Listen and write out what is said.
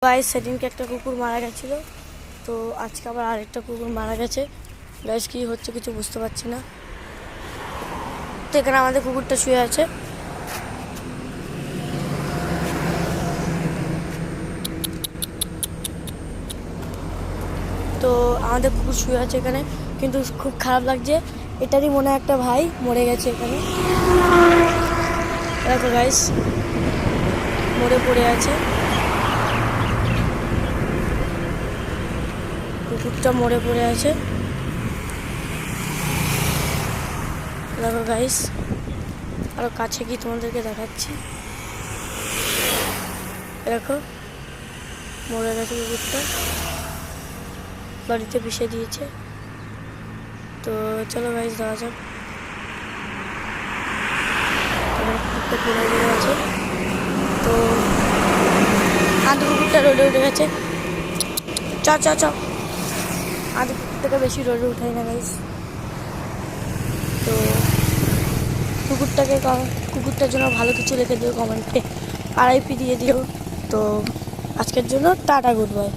Guys সেদিনকে একটা কুকুর মারা গেছিলো, তো আজকে আবার আরেকটা কুকুর মারা গেছে। গাইস কি হচ্ছে কিছু বুঝতে পারছি না। তো এখানে আমাদের কুকুরটা শুয়ে আছে। তো আমাদের কুকুর শুয়ে আছে এখানে, কিন্তু খুব খারাপ লাগছে। এটারই মনে একটা ভাই মরে গেছে এখানে। দেখো গাইস মরে পড়ে আছে, কুকুরটা মরে পড়ে আছে। দেখো গাইস আরো কাছে কি তোমাদেরকে দেখাচ্ছি। দেখো মরে গেছে কুকুরটা, বাড়িতে পিষে দিয়েছে। তো চলো গাইস যাওয়া যাক। কুকুরটা পড়ে পড়ে আছে, তো আধ কুকুরটা রোডে উঠে গেছে। চ চ চ আধ কুকুরটাকে বেশি রোডে উঠাই না গাইস। তো কুকুরটার জন্য ভালো কিছু লিখে দিও কমেন্টে, RIP দিয়ে দিও। তো আজকের জন্য টাটা, গুড বাই।